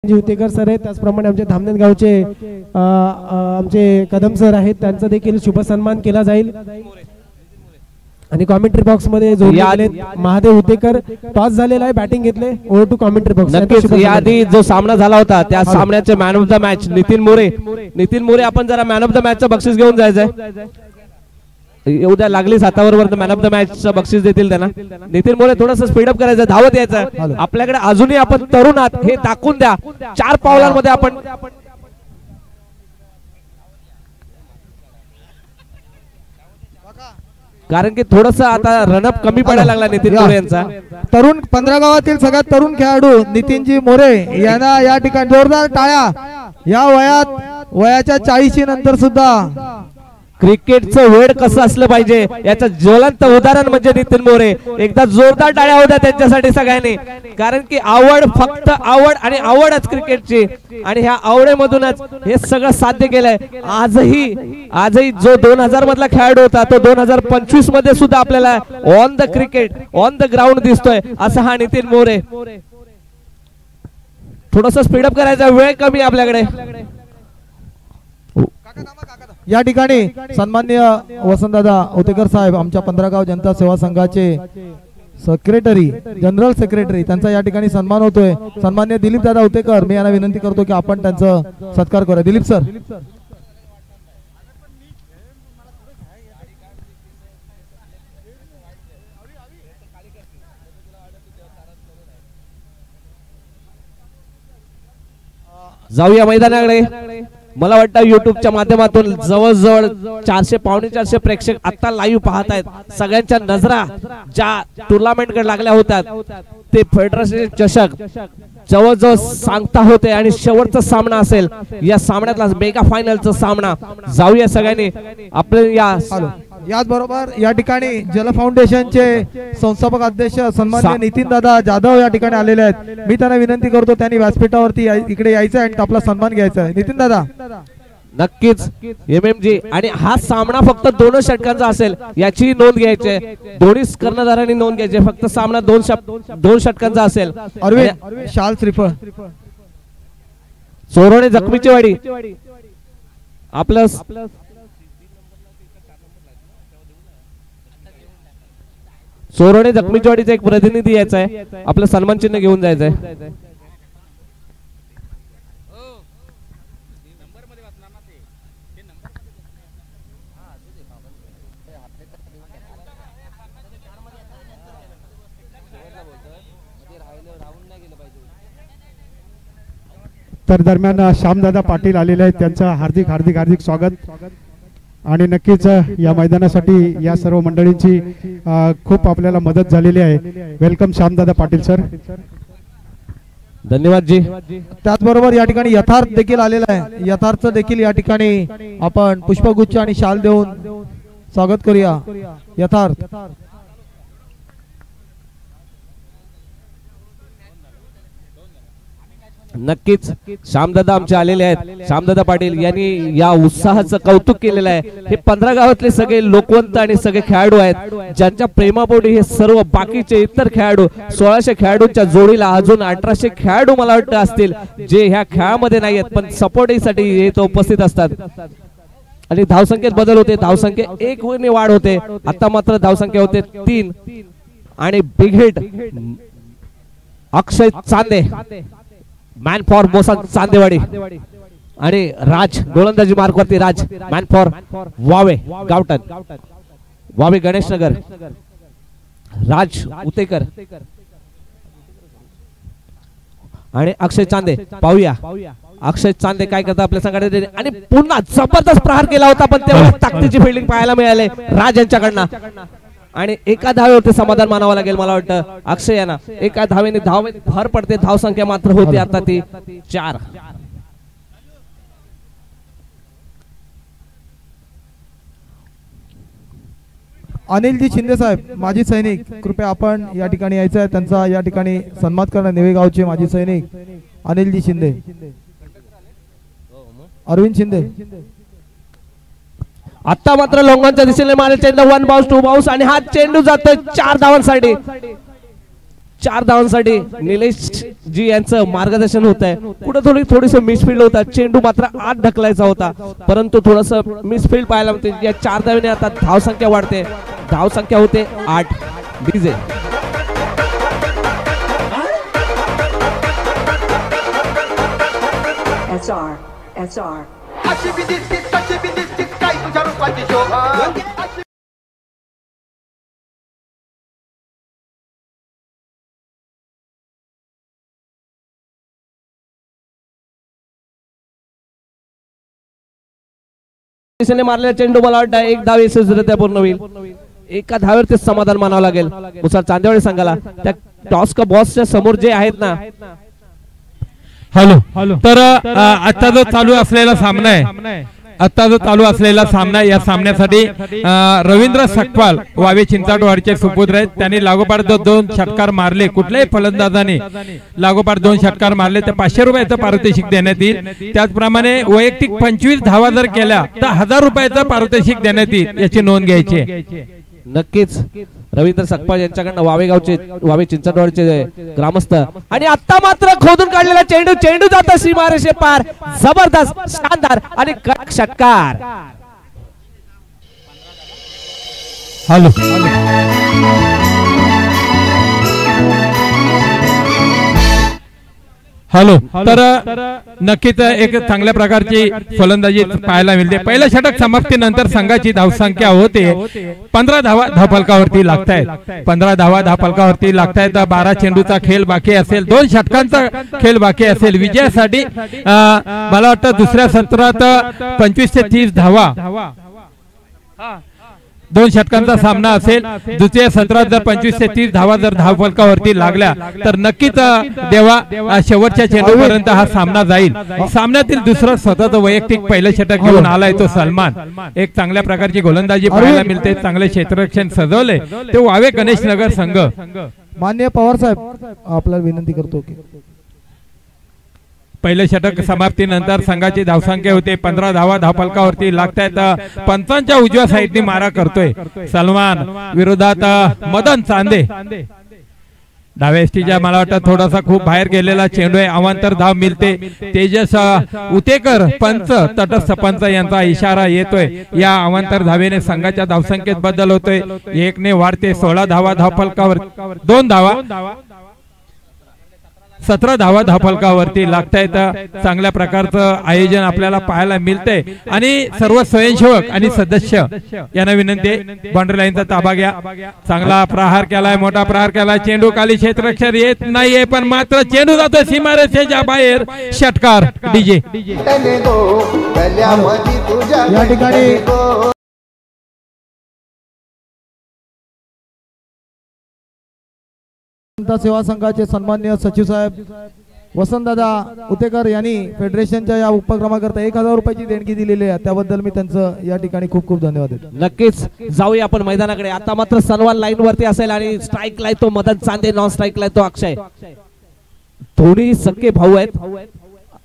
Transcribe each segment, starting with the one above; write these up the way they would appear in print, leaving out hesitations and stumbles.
Utekar sir आहेत, त्याचप्रमाणे आमचे धामनेर गावचे आमचे कदम सर आहेत, त्यांचा देखील शुभ सन्मान केला जाईल. आणि कॉमेंट्री बॉक्स मध्ये जोडले आलेत महादेव हुतेकर. टॉस झालेला आहे, बॅटिंग घेतले. Over to commentary box. नक्कीच याआधी जो सामना झाला होता त्या सामन्याचे man of the match Nitin More आपण जरा मॅन ऑफ द मॅचचं बक्षीस घेऊन जायचंय. उद्या लागली हाताबरोबर मॅन ऑफ द मॅचचं बक्षीस देतील त्यांना. नितीन मोरे थोडंसं स्पीडअप करायचं, धावत यायचं. आपल्याकडे अजूनही आपण तरुण आहात हे दाखवून द्या. 4 पावलांमध्ये आपण कारण की थोडस आता रनअप कमी पडायला लागला नितीन मोरे यांचा. तरुण 15 गावातील सगळ्यात तरुण खेळाडू नितीनजी मोरे यांना या ठिकाणी जोरदार टाळ्या. या वयाच्या 40 नंतर सुद्धा क्रिकेटचं वेळ कसं असलं पाहिजे याचं ज्वलंत उदाहरण म्हणजे नितीन मोरे. एकदा जोरदार टाळ्या होत्या त्यांच्यासाठी सगळ्यांनी, कारण की आवड, फक्त आवड आणि आवडच क्रिकेटची. आणि ह्या आवडीमधूनच हे सगळं साध्य केलंय. आजही जो 2000 मधला खेळाडू होता तो 2025 मध्ये सुद्धा आपल्याला on the cricket on the ground दिसतोय असा हा नितीन मोरे. थोडस स्पीडअप करायचा, वेळ कमी आपल्याकडे. या ठिकाणी सन्माननीय वसंतदादा हुतेकर साहेब आमच्या 15 गाव जनता सेवा संघाचे सेक्रेटरी, जनरल सेक्रेटरी, त्यांचा या ठिकाणी सन्मान होतोय. सन्माननीय दिलीप दादा हुतेकर, मी यांना विनंती करतो की आपण त्यांचा सत्कार करूया. दिलीप सर. जाऊया मैदानाकडे. मला वाटतं युट्यूबच्या माध्यमातून जवळजवळ 400-450 प्रेक्षक आता लाईव्ह पाहत आहेत. सगळ्यांच्या नजरा ज्या टुर्नामेंट कडे लागल्या होत्या ते फेडरेशन चषक जवळजवळ सांगता होते आणि शेवटचा सामना असेल या सामन्यातला मेगा फायनलचा सामना. जाऊया सगळ्यांनी आपले याचबरोबर या ठिकाणी जल फाउंडेशनचे संस्थापक अध्यक्ष सन्माननीय नितीन दादा जाधव या ठिकाणी आलेले आहेत. मी त्यांना विनंती करतो त्यांनी व्यासपीठावरती इकडे यायचं आणि आपला सन्मान घ्यायचा आहे. नितीन दादा. नक्कीच MMG. आणि हा सामना फक्त 2 षटकांचा असेल याची नोंद घ्यायची. दोन्ही कर्णधारांनी नोंद घ्यायची. फक्त सामना 2 षटकांचा असेल. अरविंद शाल श्रीफळ. चोरोणे जखमीची वाडी आपलं चोरोणे जखमीची वाडीचा एक प्रतिनिधी यायचा आहे. आपलं सन्मान चिन्ह घेऊन जायचंय. तर दरम्यान श्यामदादा पाटील आलेले आहेत, त्यांचं हार्दिक हार्दिक हार्दिक स्वागत. आणि नक्कीच या मैदानासाठी या सर्व मंडळींची खूप आपल्याला मदत झालेली आहे. Welcome श्यामदादा Patil sir. धन्यवाद जी. त्याचबरोबर या ठिकाणी यथार्थ देखील आलेला आहे. यथार्थ देखील या ठिकाणी आपण पुष्पगुच्छ आणि शाल देऊन स्वागत करूया. यथार्थ. नक्कीच श्यामदादा आमचे आलेले आहेत. श्यामदादा पाटील यांनी या उत्साहाचं कौतुक केलेलं आहे. हे 15 गावातले सगळे लोकवंत आणि सगळे खेळाडू आहेत ज्यांच्या प्रेमापोटी हे सर्व बाकीचे इतर खेळाडू 1600 खेळाडूंच्या जोडीला अजून 1800 खेळाडू मला वाटतं असतील जे ह्या खेळामध्ये नाही आहेत पण सपोर्टिंगसाठी इथं उपस्थित असतात. आणि धावसंख्येत बदल होते. धावसंख्ये 1 ने वाढ होते. आता मात्र धावसंख्या होते 3. आणि big hit Akshay Chande, man for मोसा चांदेवाडी. आणि राज गोलंदाजी मार्क वरती राज, मॅन फॉर वावे गावटन, वावे गणेश नगर. राज उतेकर आणि अक्षय चांदे. पाहूया अक्षय चांदे काय करतात आपल्या संघाने. आणि पुन्हा जबरदस्त प्रहार केला होता पण तेवढ्या ताकदीची फिल्डिंग पाहायला मिळाले राज यांच्याकडनं. आणि एका धावेवरती समाधान मानावं लागेल मला वाटतं अक्षय यांना. एका धावेने भर पडते. धावसंख्या मात्र होती आता ती 4. अनिलजी शिंदे साहेब माजी सैनिक, कृपया आपण या ठिकाणी यायचं आहे. त्यांचा या ठिकाणी सन्मान करणं. नेवेगावचे माजी सैनिक अनिलजी शिंदे. अरविंद शिंदे. आता मात्र लोंगांच्या दिशेने मारे चेंडू 1 बाउन्स 2 बाउन्स आणि हा चेंडू जातोय 4 धावांसाठी. 4 धावांसाठी निलेश जी यांचं मार्गदर्शन होत आहे. कुठे थोडीस मिसफील्ड होता. चेंडू मात्र आत ढकलायचा होता परंतु थोडस मिसफील्ड पाहायला मिळते. या 4 धावेने आता धावसंख्या वाढते. धावसंख्या होते 8. डीजे मारलेला चेंडू मला वाटतं 1 धाव यशस्वीरित्या पूर्ण होईल. एका धावेवरती समाधान मानावं लागेल मुसार चांदेवाडी संघाला. त्या टॉस का बॉसच्या समोर जे आहेत ना. हॅलो तर आता जो चालू असलेला सामना आहे या सामन्यासाठी रवींद्र सकपाल वावे चिंचाटवाडीचे सुपुत्र आहेत. त्यांनी लागोपाठ 2 षटकार मारले. कुठल्याही फलंदाजाने लागोपाठ 2 षटकार मारले तर 500 रुपयाचं पारितोषिक देण्यात येईल. त्याचप्रमाणे वैयक्तिक 25 धावा जर केल्या तर 1000 रुपयाचं पारितोषिक देण्यात येईल. याची नोंद घ्यायची. नक्कीच रवींद्र सकपाल यांच्याकडनं वावे चिंचणवाडीचे ग्रामस्थ. आणि आता मात्र खोदून काढलेला चेंडू जाता सीमारेषे पार. जबरदस्त शानदार आणि कडक षटकार. हॅलो तर नक्कीच एक चांगल्या प्रकारची फलंदाजी पाहायला मिळते. पहिल्या षटक समाप्तीनंतर संघाची धावसंख्या होते 15 धावा धावफलकावरती लागतायत. 15 धावा धावफलकावरती लागतायत. 12 चेंडूचा खेळ बाकी असेल. 2 षटकांचा खेळ बाकी असेल. विजयासाठी मला वाटतं दुसऱ्या सत्रात 25 ते 30 धावा 2 षटकांचा सामना असेल. दुसऱ्या सत्रात जर 25 ते 30 धावा जर धावफलकावरती लागल्या तर नक्कीच देवा शेवटच्या चेंडूपर्यंत हा सामना जाईल. सामन्यातील दुसरा स्वतःच वैयक्तिक पहिलं षटक घेऊन आलाय तो सलमान. एक चांगल्या प्रकारची गोलंदाजी पाहायला मिळते. चांगले क्षेत्ररक्षण सजवले ते वावे गणेश नगर संघ. माननीय पवार साहेब आपल्याला विनंती करतो की पहिलं षटक समाप्तीनंतर संघाची धावसंख्या होते 15 धावा धावफलकावरती लागतायत. पंचांच्या उजव्या साईडनी मारा करतोय सलमान विरोधात मदन चांदे. डाव्या एसटीच्या मला वाटतं थोडासा खूप बाहेर गेलेला चेंडू आहे. अवांतर धाव मिळते. तेजस उतेकर पंच तटस्थ पंच यांचा इशारा येतोय. या अवांतर धावेने संघाच्या धावसंख्येत बदल होतोय. 1 ने वाढते. 16 धावा धावफलकावर 2 धावा 17 धावा धावफलकावरती लागतायत. चांगल्या प्रकारचं आयोजन आपल्याला पाहायला मिळते. आणि सर्व स्वयंसेवक आणि सदस्य यांना विनंती बाउंड्री लाईनचा ताबा घ्या. चांगला प्रहार केलाय. मोठा प्रहार केलाय. चेंडू खाली क्षेत्ररक्षण येत नाहीये पण मात्र चेंडू जातो सीमारेषेच्या बाहेर. षटकार डीजे. या ठिकाणी सेवा संघाचे सन्माननीय सचिव साहेब वसंतदादा उतेकर यांनी फेडरेशनच्या या उपक्रमाकरता 1000 रुपयाची देणगी दिलेली आहे. त्याबद्दल मी त्यांचं या ठिकाणी खूप खूप धन्यवाद देतो. नक्कीच जाऊया आपण मैदानाकडे. आता मात्र सलमान लाईन वरती असेल आणि स्ट्राईक ला तो मदन चांदे, नॉन स्ट्राईक ला तो अक्षय. दोन्ही सख्खे भाऊ आहेत.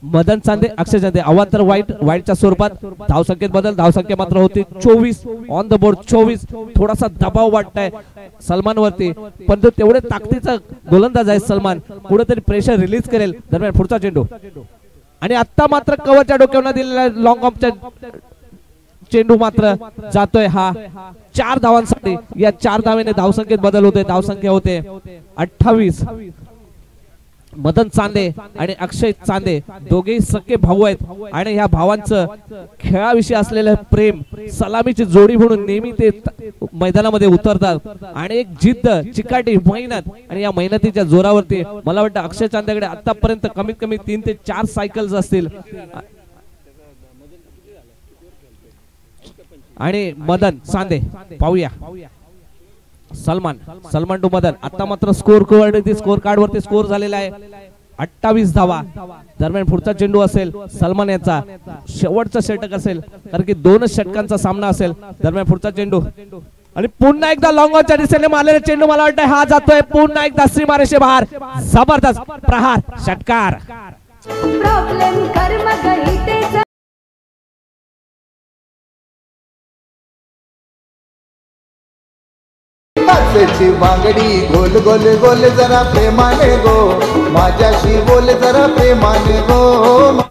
मदन चांदे अक्षय चांदे. अवांतर वाईटच्या स्वरूपात धावसंख्येत बदल. धावसंख्या मात्र होती 24 ऑन द बोर्ड. 24 थोडासा दबाव वाटताय सलमान वरती पण तो तेवढे ताकदीचा गोलंदाज आहे सलमान. कुठेतरी प्रेशर रिलीज करेल. दरम्यान पुढचा चेंडू आणि आता मात्र कव्हरच्या डोक्यावर दिलेला लॉंग ऑफचा चेंडू मात्र जातोय हा 4 धावांसाठी. या 4 धावेने धावसंख्येत बदल होते. धावसंख्या होते 28. मदन चांदे आणि अक्षय चांदे दोघेही सख्खे भाऊ आहेत आणि ह्या भावांचं खेळाविषयी असलेलं प्रेम, सलामीची जोडी म्हणून नेहमी ते मैदानामध्ये उतरतात आणि एक जिद्द, चिकाटी, मेहनत आणि या मेहनतीच्या जोरावरती मला वाटतं अक्षय चांदेकडे आतापर्यंत कमीत कमी 3 ते 4 सायकल्स असतील. आणि मदन चांदे पाहूया. सलमान टू मदन. आता मात्र स्कोर कार्ड वरती स्कोर झालेला आहे 28 धावा. दरम्यान पुढचा चेंडू असेल सलमान याचा. शेवटचा षटक असेल कारण की 2 षटकांचा सामना असेल. दरम्यान पुढचा चेंडू आणि पुन्हा एकदा लॉंग ऑनच्या दिशेने मारलेला चेंडू मला वाटतं हा जातोय पुन्हा एकदा सीमारेषे बाहेर. जबरदस्त प्रहार, षटकार. हाताची बांगडी गोल गोल गोल जरा प्रेमाने गो माझ्याशी बोल जरा प्रेमाने गो.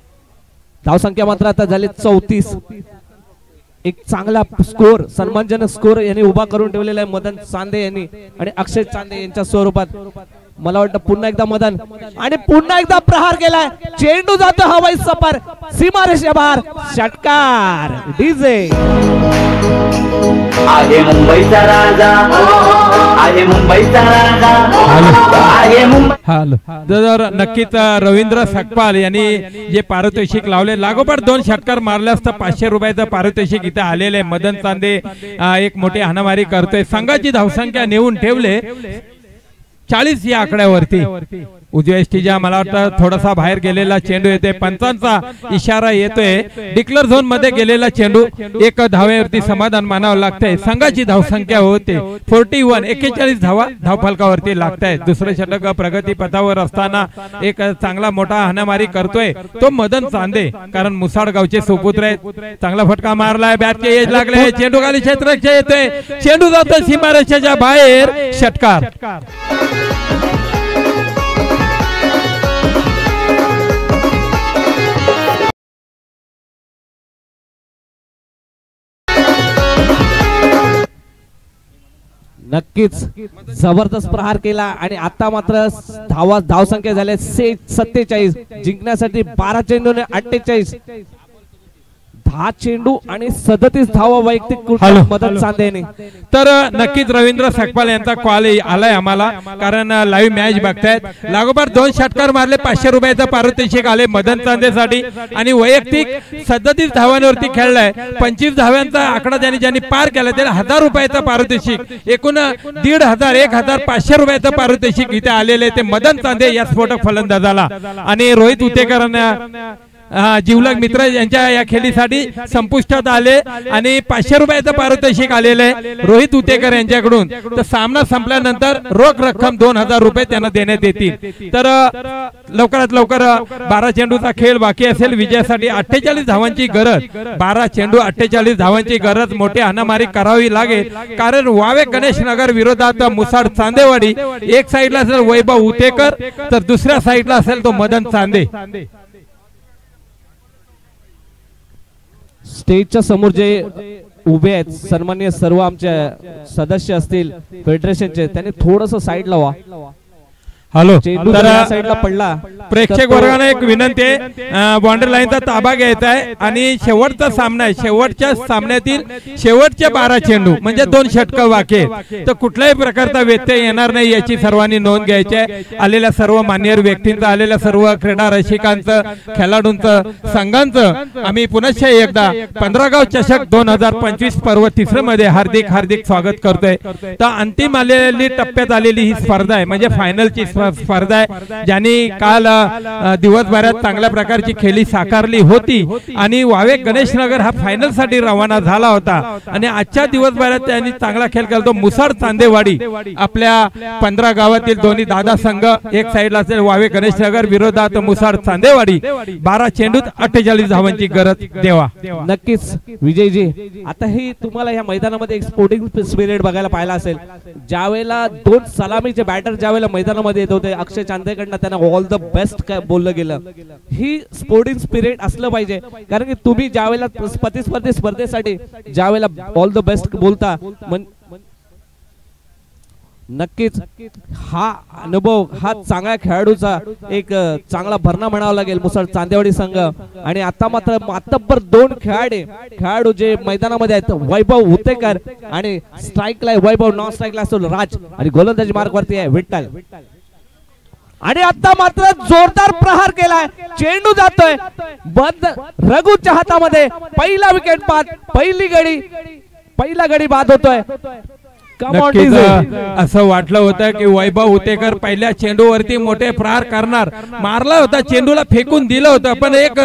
धावसंख्या मात्र आता झाले 34. एक चांगला स्कोर सन्मानजनक स्कोर यांनी उभा करून ठेवलेला आहे मदन चांदे यांनी आणि अक्षय चांदे यांच्या स्वरूपात. मला वाटतं पुन्हा एकदा मदन आणि पुन्हा एकदा प्रहार केलाय. चेंडू जातो हवाई सफर सीमारेषा बाहेर. षटकार डीजे. आहे मुंबईचा राजा आहे मुंबईचा राजा आहे मुंबई. हाल जर नक्कीच रवींद्र सकपाल यांनी जे पारितोषिक लावले लागोपाठ 2 षटकार मारल्यास तर 500 रुपयाचं पारितोषिक इथे आलेले. मदन चांदे एक मोठी हाणामारी करतोय. संघाची धावसंख्या नेऊन ठेवले 40 या आकड्यावरती. उजव्या एसटीच्या मला वाटतं थोडासा बाहेर गेलेला चेंडू येते. पंचांचा इशारा येतोय. डिक्लेअर झोन मध्ये गेलेला चेंडू 1 धावेवरती समाधान मानावं लागतंय. संघाची धावसंख्या होते 41. 41 धावा धावफलकावरती लागतायत. दुसरे षटक प्रगती पथावर असताना एक चांगला मोठा हाणामारी करतोय तो मदन चांदे, कारण मुसाड गावचे सुपुत्र आहेत. चांगला फटका मारलाय. बॅटचे एज लागले. चेंडू खाली क्षेत्ररक्षक येतोय. चेंडू जातो सीमारेषेच्या बाहेर. षटकार. नक्कीच जबरदस्त प्रहार केला आणि आता मात्र धावसंख्या झाल्या 47. जिंकण्यासाठी 12 चेंडूने 48. 10 चेंडू आणि 37 धावा वैयक्तिक मदन चांदेने. तर नक्कीच रवींद्र सकपाल यांचा कॉल आलाय आम्हाला, कारण लाईव्ह मॅच बघतायत. लागोपाठ 2 षटकार मारले. 500 रुपयाचं पारितोषिक आले मदन चांदेसाठी आणि वैयक्तिक 37 धावांवरती खेळलाय. 25 धाव्यांचा आकडा ज्यांनी पार केला त्याला 1000 रुपयाचं पारितोषिक. एकूण 1,500 रुपयाचं पारितोषिक इथे आलेले ते मदन चांदे या स्फोटक फलंदाजाला. आणि रोहित उतेकरांना जिवलग मित्र यांच्या या खेळीसाठी संपुष्टात आले आणि 500 रुपयाचं पारितोषिक आलेलं आहे रोहित उतेकर यांच्याकडून. तर सामना संपल्यानंतर रोख रक्कम 2000 रुपये त्यांना देण्यात येतील. तर लवकरात लवकर 12 चेंडूचा खेळ बाकी असेल. विजयासाठी 48 धावांची गरज. 12 चेंडू 48 धावांची गरज. मोठी हाणामारी करावी लागेल, कारण वावे गणेश नगर विरोधात मुसाड चांदेवाडी. एक साईडला असेल वैभव उतेकर तर दुसऱ्या साईडला असेल तो मदन चांदे. स्टेजच्या समोर जे उभे आहेत सन्माननीय सर्व आमचे सदस्य असतील फेडरेशनचे, त्यांनी थोडस साईड लावा. हॅलो. तर साईडला पडला. प्रेक्षक वर्गाने एक विनंती आहे, बाउंड्री लाईनचा ताबा घ्यायचा आहे आणि शेवटचा सामना आहे. शेवटच्या सामन्यातील शेवटचे 12 चेंडू म्हणजे 2 षटकं बाकी आहेत. तर कुठल्याही प्रकारचा व्यत्यय येणार नाही याची सर्वांनी नोंद घ्यायची आहे. आलेल्या सर्व मान्यवर व्यक्तींचं, आलेल्या सर्व क्रीडा रसिकांचं, खेळाडूंचं, संघांचं आम्ही पुनश्च एकदा 15 गाव चषक 2025 पर्व 3 मध्ये हार्दिक हार्दिक स्वागत करतोय. तर अंतिम आलेली टप्प्यात आलेली ही स्पर्धा आहे, म्हणजे फायनलची स्पर्धा आहे, ज्यांनी काल दिवसभरात चांगल्या प्रकारची खेळी साकारली होती आणि वावे गणेश नगर हा फायनल साठी रवाना झाला होता. आणि आजच्या दिवसभरात त्यांनी चांगला खेळ केला. तो मुसाड चांदेवाडी आपल्या 15 गावातील दोन्ही दादा संघ एक साईडला असेल वावे गणेश नगर विरोधात मुसाड चांदेवाडी. 12 चेंडूत 48 धावांची गरज देवा. नक्कीच विजयजी, आता ही तुम्हाला या मैदानामध्ये एक स्पोर्टिंग स्पिरिट बघायला पाहिला असेल. ज्यावेळेला 2 सलामीचे बॅटर ज्यावेळेला मैदानामध्ये येत होते, अक्षय चांदेकडनं त्यांना ऑल द बेस्ट काय बोललं गेलं. ही स्पोर्टिंग स्पिरिट असलं पाहिजे, कारण की तुम्ही ज्यावेळेला प्रतिस्पर्धी स्पर्धेसाठी ज्यावेळेला ऑल द बेस्ट बोलता, नक्कीच हा अनुभव हा चांगल्या खेळाडूचा एक चांगला भरणा म्हणावा लागेल मुसाड चांदेवाडी संघ. आणि आता मात्र मातब्बर 2 खेळाडू जे मैदानामध्ये आहेत, वैभव उतेकर आणि स्ट्राईकला वैभव, नॉन स्ट्राईकला असतो राज आणि गोलंदाजी मार्क वरती आहे विठ्ठल. आणि आता मात्र जोरदार प्रहार केलाय. चेंडू जातोय बंद रघुच्या हातामध्ये. पहिला विकेट बाद, पहिला गडी बाद होतोय. नक्कीच असं वाटलं होतं की वैभव उतेकर पहिल्या चेंडूवरती मोठे प्रहार करणार. मारला होता, चेंडूला फेकून दिलं होतं, पण एक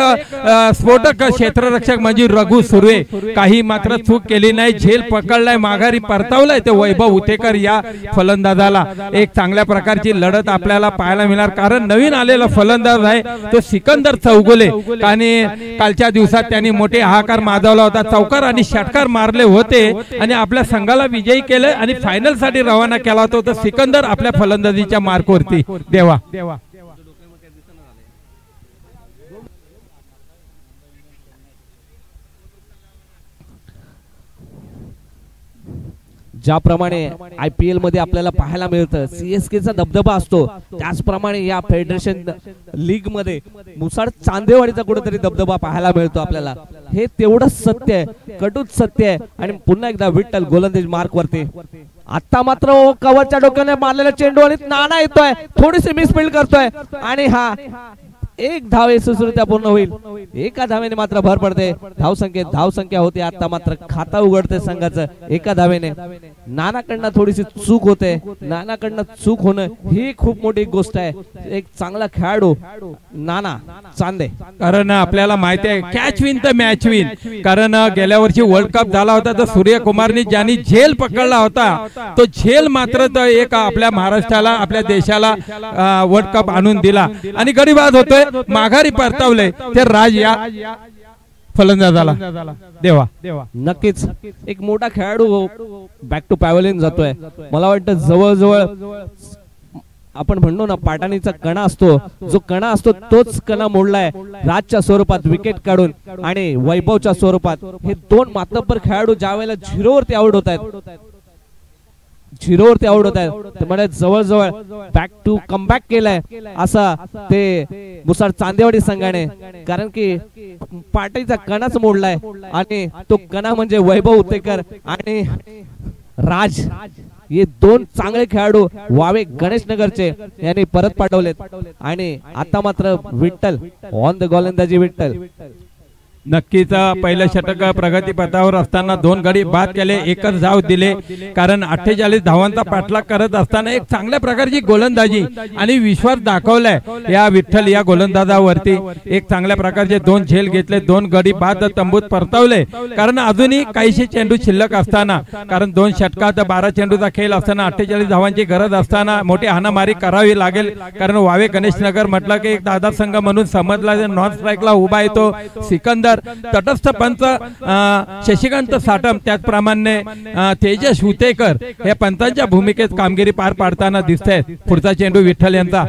स्फोटक क्षेत्ररक्षक म्हणजे रघु सुर्वे काही मात्र चूक केली नाही. झेल पकडलाय, माघारी परतावलाय ते वैभव उतेकर या फलंदाजाला. एक चांगल्या प्रकारची लढत आपल्याला पाहायला मिळणार, कारण नवीन आलेला फलंदाज आहे तो सिकंदर चौगुले. आणि कालच्या दिवसात त्यांनी मोठे हाहाकार माजवला होता, चौकार आणि षटकार मारले होते आणि आपल्या संघाला विजयी केले. आणि फायनल साठी रवाना केला होता तर सिकंदर आपल्या फलंदाजीच्या मार्कवरती देवा ज्याप्रमाणे IPL मध्ये आपल्याला पाहायला मिळतं CSK चा दबदबा असतो त्याचप्रमाणे या फेडरेशन लीग मध्ये मुसाड चांदेवाडीचा कुठेतरी दबदबा पाहायला मिळतो आपल्याला. हे तेवढंच सत्य आहे, कटूच सत्य आहे. आणि पुन्हा एकदा विठ्ठल गोलंदाज मार्क वरती. आता मात्र कवरच्या डोक्याने मारलेला चेंडू आणि नाना येतोय, थोडीशी मिसफिल्ड करतोय आणि हा एक धाव यशस्वीरित्या पूर्ण होईल. एका धावेने मात्र भर पडते. धावसंख्या होती आता मात्र खाता उघडते संघाचं एका धावेने. नानाकडनं थोडीशी चूक होते, नानाकडनं चूक होणं ही खूप मोठी गोष्ट आहे. एक चांगला खेळाडू नाना चांदे, कारण आपल्याला माहिती आहे कॅच विन तर मॅच विन. कारण गेल्या वर्षी वर्ल्ड कप झाला होता तर सूर्यकुमारनी ज्यांनी झेल पकडला होता तो झेल मात्र एक आपल्या महाराष्ट्राला आपल्या देशाला वर्ल्ड कप आणून दिला आणि गरीबाद होतोय. माघारी परतवले ते राज या फलंदाजाला देवा. नक्कीच एक मोठा खेळाडू बॅक टू पॅव्हलियन जातोय. मला वाटतं जवळजवळ आपण म्हणतो ना पाटाणीचा कणा असतो, जो कणा असतो तोच कणा मोडलाय राजच्या स्वरूपात विकेट काढून आणि वैभवच्या स्वरूपात. हे दोन मातब्बर खेळाडू ज्या वेळेला झिरोवरती आउट होत आहेत म्हणजे जवळजवळ बॅक टू कमबॅक केलाय असा ते मुसाड चांदेवाडी संघाने. कारण की पाटीचा कणाच मोडलाय आणि तो कणा म्हणजे वैभव उतेकर आणि राज. हे दोन चांगले खेळाडू वावे गणेश नगरचे यांनी परत पाठवलेत आणि आता मात्र विठ्ठल ऑन द गोलंदाजी. विठ्ठल नक्कीच पहिलं षटक प्रगती पथावर असताना 2 गडी बाद केले, 1च धाव दिले. कारण 48 धावांचा पाठलाग करत असताना एक चांगल्या प्रकारची गोलंदाजी आणि विश्वास दाखवलाय या विठ्ठल या गोलंदाजावरती. एक चांगल्या प्रकारचे 2 झेल घेतले, 2 गडी बाद तंबूत परतवले. कारण अजूनही काहीशे चेंडू शिल्लक असताना, कारण 2 षटकात 12 चेंडूचा खेळ असताना 48 धावांची गरज असताना मोठी हाणामारी करावी लागेल. कारण वावे गणेश नगर म्हटलं की एक दादा संघ म्हणून समजला, नॉन स्ट्राईकला उभा येतो सिकंदर. तटस्थ पंच शशिकांत साटम, त्याचप्रमाणे तेजस हुतेकर हे पंचांच्या भूमिकेत कामगिरी पार पाडताना दिसते. पुढचा चेंडू विठ्ठल यांचा.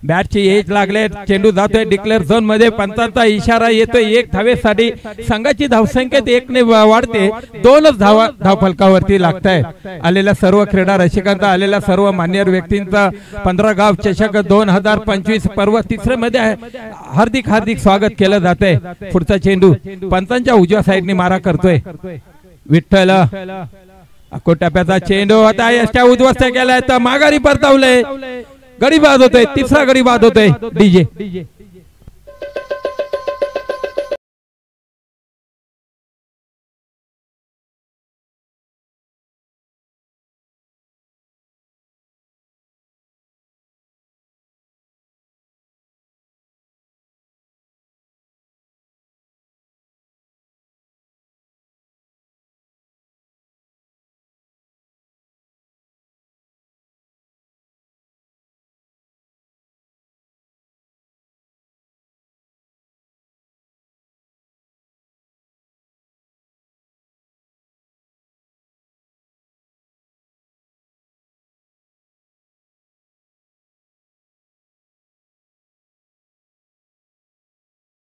बॅटची एज लागले, चेंडू जातोय डिक्लेअर झोन मध्ये. पंचांचा इशारा येतोय 1 धावेसाठी. संघाची धावसंख्येत 1 ने वाढते. 2च धावा धावफलकावरती लागतायत. आलेल्या सर्व क्रीडा रसिकांचा, आलेल्या सर्व मान्यवर व्यक्तींचा 15 गाव चषक 2025 पर्व 3 मध्ये हार्दिक हार्दिक स्वागत केलं जातंय. पुढचा चेंडू पंचांच्या उजव्या साईडने मारा करतोय विठ्ठल. टप्प्याचा चेंडू आता यष्ट्या उद्ध्वस्त केलाय तर माघारी परतवलंय. गडी बाद होतोय, 3रा गडी बाद होतोय. डीजे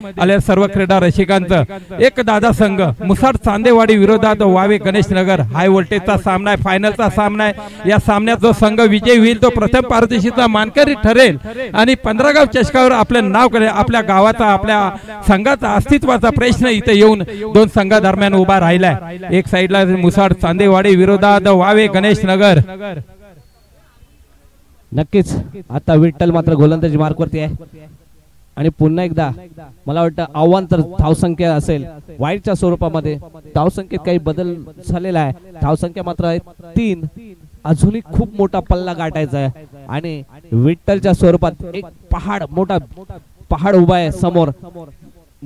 आल्या सर्व क्रीडा रसिकांचं एक दादा संघ मुसाड चांदेवाडी विरोधात वावे गणेश नगर हाय व्होल्टेजचा सामना आहे, फायनलचा सामना आहे. या सामन्यात जो संघ विजयी होईल तो प्रथम पारितोषिकाचा मानकरी ठरेल आणि 15 गाव चषकावर आपले नाव करेल. आपल्या गावाचा, आपल्या संघाचा अस्तित्वाचा प्रश्न इथे येऊन 2 संघादरम्यान उभा राहिलाय. एक साइडला मुसाड चांदेवाडी विरोधात वावे गणेश नगर. नक्कीच आता विठ्ठल मात्र गोलंदाजी मार्कवरती आहे आणि पुन्हा एकदा मला वाटतं आव्हान तर धावसंख्या असेल. वाईटच्या स्वरूपामध्ये धावसंख्येत काही बदल झालेला आहे. धावसंख्या मात्र आहे 3. अजूनही खूप मोठा पल्ला गाठायचा आहे आणि विठ्ठलच्या स्वरूपात एक मोठा पहाड उभा आहे समोर.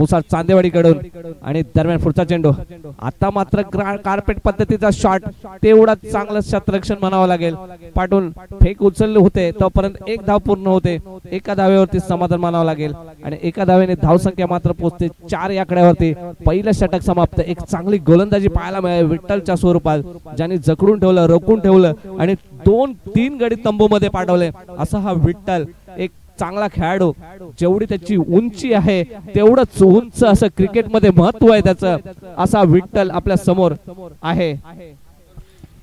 मुसाळ चांदेवाडीकडून आणि दरम्यान पुढचा चेंडू आता मात्र कार्पेट पद्धतीचा शॉट तेवढा चांगलं क्षेत्ररक्षण म्हणावं लागेल. पाठून फेक उचलले होते तोपर्यंत एक धाव पूर्ण होते. एका धावेवरती समाधान मानावं लागेल आणि एका धावेने धावसंख्या मात्र पोहोचते 4 या आकड्यावरती. पहिलं षटक समाप्त. एक चांगली गोलंदाजी पाहायला मिळाली विठ्ठलच्या स्वरूपात, ज्याने जखडून ठेवलं, रोखून ठेवलं आणि 2-3 गडी तंबूमध्ये पाठवले. असा हा विठ्ठल एक चांगला खेळाडू. जेवढी त्याची उंची आहे तेवढंच उंच असं क्रिकेटमध्ये महत्व आहे त्याचं. असा विठ्ठल आपल्या समोर आहे.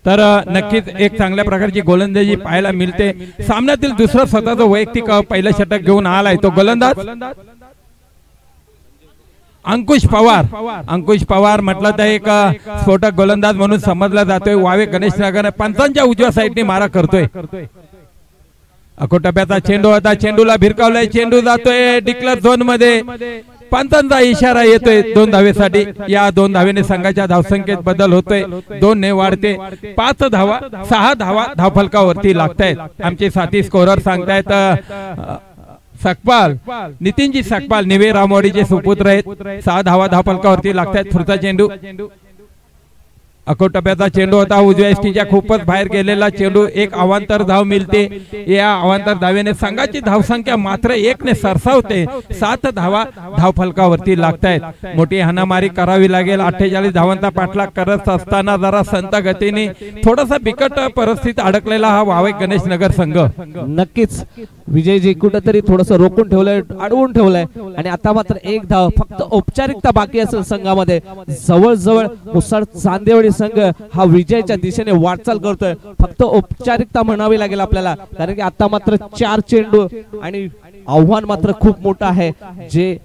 तर नक्कीच एक चांगल्या प्रकारची गोलंदाजी पाहायला मिळते. सामन्यातील दुसरं स्वतःचं वैयक्तिक पहिलं षटक घेऊन आलाय तो गोलंदाज अंकुश पवार. अंकुश पवार म्हटलं तर एक स्फोटक गोलंदाज म्हणून समजला जातोय. वावे गणेश नगर पंचांच्या उजव्या साईडने मारा करतोय. अकोटप्याचा चेंडू होता, चेंडूला भिरकावलाय, चेंडू जातोय डिक्लेअर झोन मध्ये. पंचांचा इशारा येतोय 2 धावेसाठी. या 2 धावेने संघाच्या धावसंख्येत बदल होतोय. 2 ने वाढते. 5 धावा, 6 धावा धावफलकावरती लागतायत. आमचे साथी स्कोरर सांगतायत सकपाल नितीनजी सकपाल निवे रामवाडीचे सुपुत्र आहेत. 6 धावा धावफलकावरती लागतायत. पुढचा चेंडू अकोटप्याचा चेंडू होता, उजव्या एसटीच्या खूपच बाहेर गेलेला चेंडू. एक अवांतर धाव मिळते. या अवांतर धावेने संघाची धावसंख्या मात्र 1 ने सरसावते. 7 धावा धावफलकावरती लागतायत. मोठी हाणामारी करावी लागेल. 48 धावांचा पाठलाग करत असताना जरा संत गतीने थोडासा बिकट परिस्थितीत अडकलेला हा वावे गणेश नगर संघ. नक्कीच विजयजी कुठेतरी थोडस रोखून ठेवलंय, अडवून ठेवलंय आणि आता मात्र एक धाव फक्त औपचारिकता बाकी असेल संघामध्ये. जवळजवळ मुसाळ चांदेवाडी संघ हा विजयाच्या दिशेने वाटचाल करतोय. फक्त औपचारिकता म्हणावी लागेल आपल्याला, कारण की आता मात्र 4 चेंडू आणि आव्हान मात्र खूप मोठं आहे. जे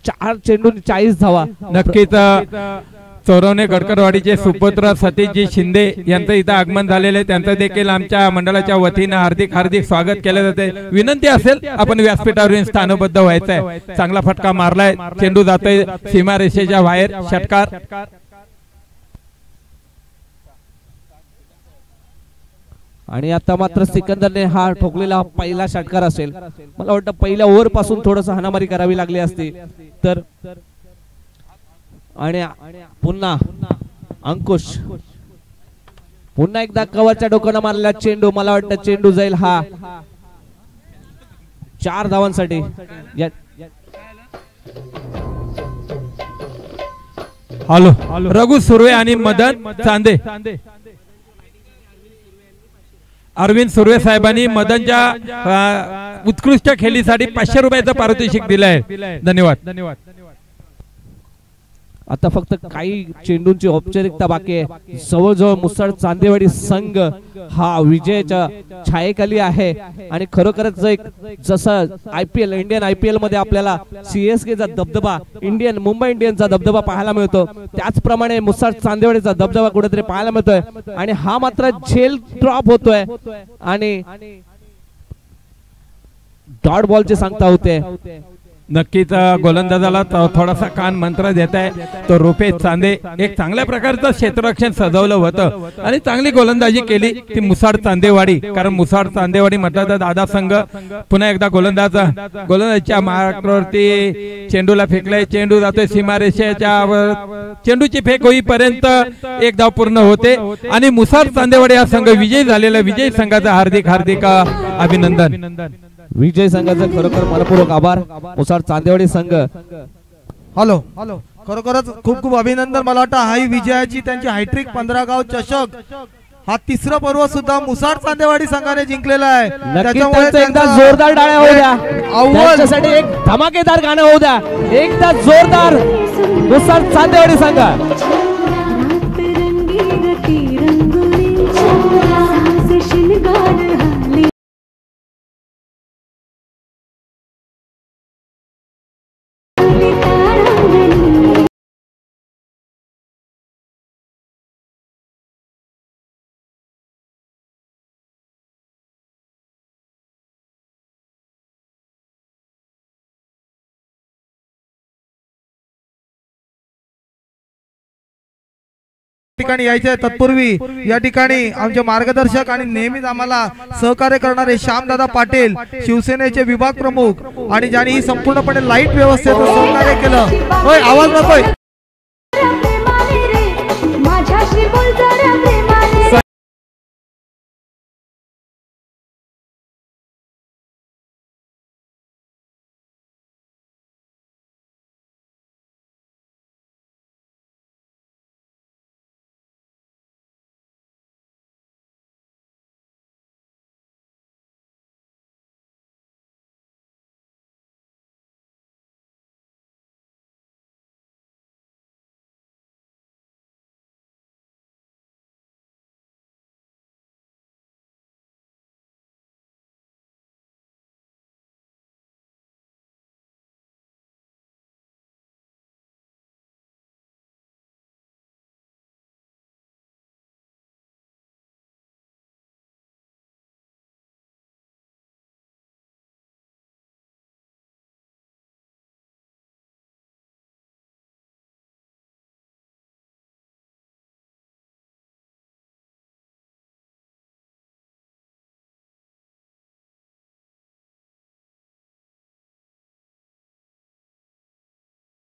4 चेंडू 40 धावा. नक्कीच चोरवणे गडकरवाडीचे सुपुत्र सतीशजी शिंदे यांचं इथं आगमन झालेलं आहे. त्यांचं देखील आमच्या मंडळाच्या वतीनं हार्दिक हार्दिक स्वागत केले जाते. विनंती असेल आपण व्यासपीठावर स्थानबद्ध व्हायचंय. चांगला फटका मारलाय, चेंडू जातोय सीमा रेषेच्या बाहेर. षटकार आणि आता मात्र सिकंदरने हा ठोकलेला पहिला षटकार असेल. मला वाटतं पहिल्या ओव्हर पासून थोडस हाणामारी करावी लागली असती तर. आणि पुन्हा अंकुश पुन्हा एकदा कव्हरच्या डोक्याला मारलेला चेंडू. मला वाटतं चेंडू जाईल हा 4 धावांसाठी. हॅलो रघु सुर्वे आणि मदन चांदे. अरविंद सुर्वे साहेबांनी मदनच्या उत्कृष्ट खेळीसाठी 500 रुपयाचं पारितोषिक दिलंय. धन्यवाद. आता फक्त काही चेंडूंची औपचारिकता बाकी आहे. जवळजवळ मुसाळ चांदेवाडी संघ हा विजयाच्या छायेखाली आहे आणि खरोखरच एक जसं IPL इंडियन IPL मध्ये आपल्याला CSK चा दबदबा, मुंबई इंडियन्सचा दबदबा पाहायला मिळतो, त्याचप्रमाणे मुसाळ चांदेवाडीचा दबदबा कुठेतरी पाहायला मिळतोय. आणि हा मात्र झेल ड्रॉप होतोय आणि डॉट बॉलची सांगता होते. नक्कीच गोलंदाजाला थोडासा कान मंत्र देत आहे तो रुपेश चांदे. एक चांगल्या प्रकारचं क्षेत्ररक्षण सजवलं होतं आणि चांगली गोलंदाजी केली ती मुसाळ चांदेवाडी. कारण मुसाळ चांदेवाडी म्हटलं तर दादा संघ. पुन्हा एकदा गोलंदाजीच्या मार्गावरती चेंडूला फेकलाय. चेंडू जातोय सीमारेषेच्या. चेंडूची फेक होईपर्यंत एक धाव पूर्ण होते आणि मुसाळ चांदेवाडी हा संघ विजयी झालेला. विजयी संघाचं हार्दिक हार्दिक अभिनंदन. विजय संघाचा खरोखर मनपूर्वक आभार. मुसाळ चांदेवाडी संघ हॅलो खरोखरच खूप खूप अभिनंदन. मला वाटतं हाही विजयाची त्यांची हायट्रिक 15 गाव चषक हा 3रं पर्व सुद्धा मुसाळ चांदेवाडी संघाने जिंकलेला आहे. त्याच्यामुळे एकदा जोरदार टाळ्या होऊ द्या. त्यांच्यासाठी एक धमाकेदार गाणं होऊ द्या. एकदा जोरदार मुसाळ चांदेवाडी संघ. ठिकाणी यायचे तत्पूर्वी या ठिकाणी आमचे मार्गदर्शक आणि नेहमीच आम्हाला सहकार्य करणारे श्यामदादा पाटील शिवसेनेचे विभाग प्रमुख आणि ज्यांनी ही संपूर्णपणे लाईट व्यवस्थेचं सहकार्य केलं. आवाज नकोय.